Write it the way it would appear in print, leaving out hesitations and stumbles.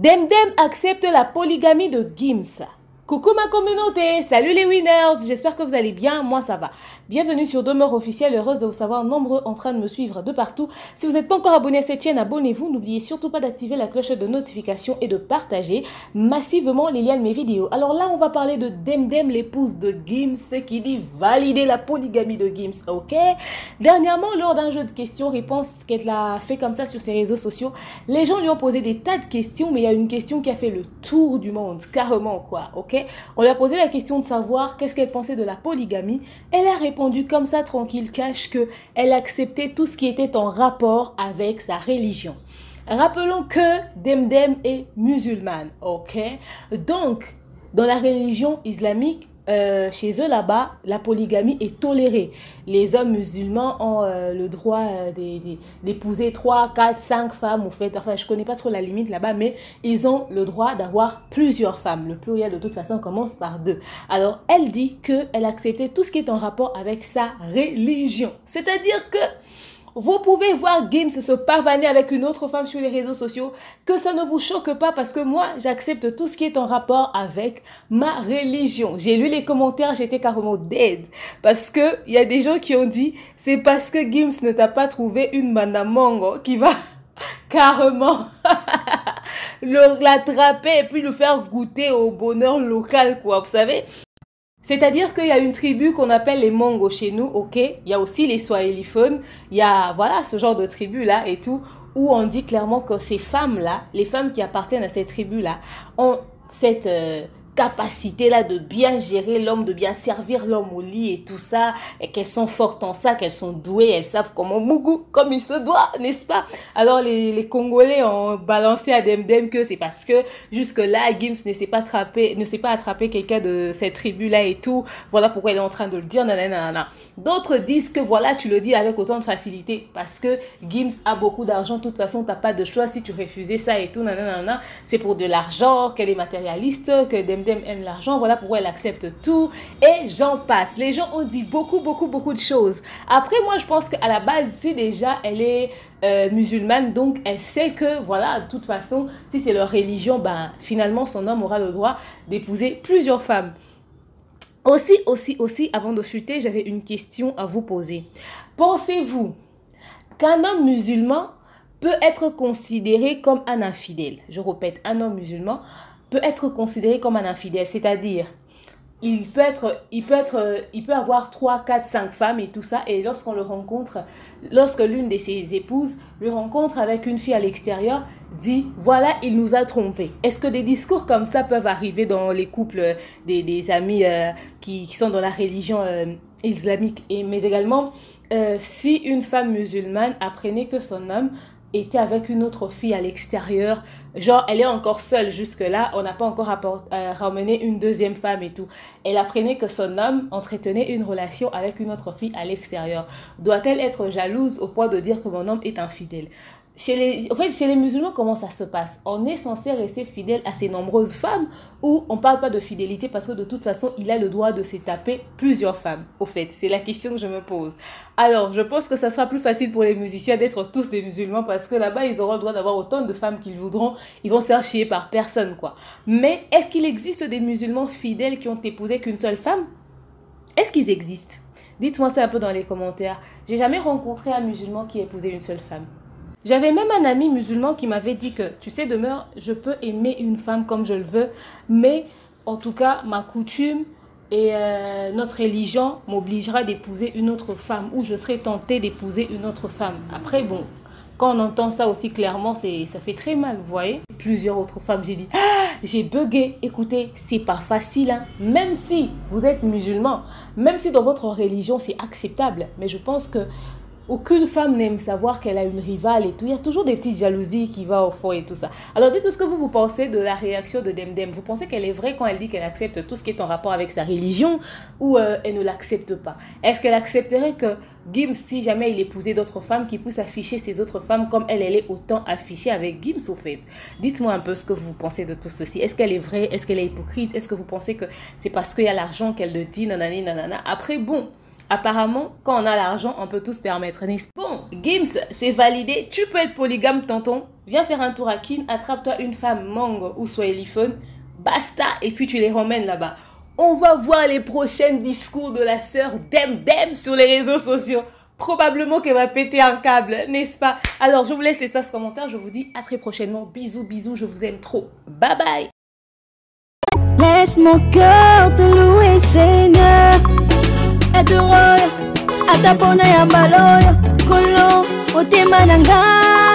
Demdem accepte la polygamie de Gims. Coucou ma communauté, salut les winners, j'espère que vous allez bien, moi ça va. Bienvenue sur Demeure Officielle, heureuse de vous savoir nombreux en train de me suivre de partout. Si vous n'êtes pas encore abonné à cette chaîne, abonnez-vous, n'oubliez surtout pas d'activer la cloche de notification et de partager massivement les liens de mes vidéos. Alors là, on va parler de Demdem, l'épouse de Gims, qui dit valider la polygamie de Gims, ok? Dernièrement, lors d'un jeu de questions-réponses qu'elle a fait comme ça sur ses réseaux sociaux, les gens lui ont posé des tas de questions, mais il y a une question qui a fait le tour du monde, carrément quoi, ok? On lui a posé la question de savoir qu'est-ce qu'elle pensait de la polygamie. Elle a répondu comme ça, tranquille, cash, qu'elle acceptait tout ce qui était en rapport avec sa religion. Rappelons que Demdem est musulmane, ok? Donc, dans la religion islamique, chez eux là-bas, la polygamie est tolérée. Les hommes musulmans ont le droit d'épouser 3, 4, 5 femmes. En fait, enfin, je connais pas trop la limite là-bas, mais ils ont le droit d'avoir plusieurs femmes. Le pluriel de toute façon commence par 2. Alors, elle dit qu'elle acceptait tout ce qui est en rapport avec sa religion. C'est-à-dire que vous pouvez voir Gims se pavaner avec une autre femme sur les réseaux sociaux, que ça ne vous choque pas parce que moi, j'accepte tout ce qui est en rapport avec ma religion. J'ai lu les commentaires, j'étais carrément dead parce que il y a des gens qui ont dit c'est parce que Gims ne t'a pas trouvé une manamongo qui va carrément l'attraper et puis le faire goûter au bonheur local, quoi, vous savez. C'est-à-dire qu'il y a une tribu qu'on appelle les Mongos chez nous, ok? Il y a aussi les Swahiliphones, il y a, voilà, ce genre de tribu-là et tout, où on dit clairement que ces femmes-là, les femmes qui appartiennent à cette tribu-là, ont cette capacité-là de bien gérer l'homme, de bien servir l'homme au lit et tout ça, et qu'elles sont fortes en ça, qu'elles sont douées, elles savent comment mougou, comme il se doit, n'est-ce pas? Alors les Congolais ont balancé à Demdem que c'est parce que jusque-là, Gims ne s'est pas attrapé quelqu'un de cette tribu-là et tout, voilà pourquoi elle est en train de le dire, nanana. D'autres disent que voilà, tu le dis avec autant de facilité, parce que Gims a beaucoup d'argent, de toute façon, t'as pas de choix si tu refusais ça et tout, nanana, c'est pour de l'argent, qu'elle est matérialiste, que Demdem aime l'argent, voilà pourquoi elle accepte tout et j'en passe. Les gens ont dit beaucoup de choses. Après, moi, je pense qu'à la base, si déjà elle est musulmane, donc elle sait que, voilà, de toute façon, si c'est leur religion, ben, finalement, son homme aura le droit d'épouser plusieurs femmes. Aussi, avant de chuter, j'avais une question à vous poser. Pensez-vous qu'un homme musulman peut être considéré comme un infidèle? Je répète, un homme musulman peut être considéré comme un infidèle, c'est-à-dire il peut avoir 3, 4, 5 femmes et tout ça, et lorsqu'on le rencontre, lorsque l'une de ses épouses le rencontre avec une fille à l'extérieur, dit voilà, il nous a trompés. Est-ce que des discours comme ça peuvent arriver dans les couples des amis qui sont dans la religion islamique, mais également si une femme musulmane apprenait que son homme était avec une autre fille à l'extérieur, genre elle est encore seule jusque-là, on n'a pas encore ramené une deuxième femme et tout. Elle apprenait que son homme entretenait une relation avec une autre fille à l'extérieur. Doit-elle être jalouse au point de dire que mon homme est infidèle? Chez les musulmans, comment ça se passe? On est censé rester fidèle à ses nombreuses femmes ou on ne parle pas de fidélité parce que de toute façon, il a le droit de se taper plusieurs femmes? Au fait, c'est la question que je me pose. Alors, je pense que ça sera plus facile pour les musiciens d'être tous des musulmans parce que là-bas, ils auront le droit d'avoir autant de femmes qu'ils voudront. Ils vont se faire chier par personne, quoi. Mais est-ce qu'il existe des musulmans fidèles qui ont épousé qu'une seule femme? Est-ce qu'ils existent? Dites-moi ça un peu dans les commentaires. J'ai jamais rencontré un musulman qui a épousé une seule femme. J'avais même un ami musulman qui m'avait dit que, tu sais, Demeure, je peux aimer une femme comme je le veux, mais en tout cas, ma coutume et notre religion m'obligera d'épouser une autre femme ou je serai tentée d'épouser une autre femme. Après, bon, quand on entend ça aussi clairement, ça fait très mal, vous voyez. Plusieurs autres femmes, j'ai dit, ah, j'ai bugué. Écoutez, c'est pas facile, hein. Même si vous êtes musulman, même si dans votre religion c'est acceptable, mais je pense que aucune femme n'aime savoir qu'elle a une rivale et tout. Il y a toujours des petites jalousies qui vont au fond et tout ça. Alors dites-moi ce que vous pensez de la réaction de Demdem. Vous pensez qu'elle est vraie quand elle dit qu'elle accepte tout ce qui est en rapport avec sa religion ou elle ne l'accepte pas? Est-ce qu'elle accepterait que Gims, si jamais il épousait d'autres femmes, qu'il puisse afficher ces autres femmes comme elle est autant affichée avec Gims au fait? Dites-moi un peu ce que vous pensez de tout ceci. Est-ce qu'elle est vraie? Est-ce qu'elle est hypocrite? Est-ce que vous pensez que c'est parce qu'il y a l'argent qu'elle le dit? Nanani, nanana. Après, bon, Apparemment, quand on a l'argent, on peut tout se permettre, n'est-ce pas? Bon, Gims, c'est validé. Tu peux être polygame, tonton. Viens faire un tour à Kin, attrape-toi une femme Mango ou Swahiliphone. Basta, et puis tu les ramènes là-bas. On va voir les prochains discours de la sœur Dem Dem sur les réseaux sociaux. Probablement qu'elle va péter un câble, n'est-ce pas? Alors, je vous laisse l'espace commentaire. Je vous dis à très prochainement. Bisous, bisous, je vous aime trop. Bye bye. Laisse mon cœur te louer, Seigneur. Et te roya, atapona ya mbaloyo, kolo, otemananga.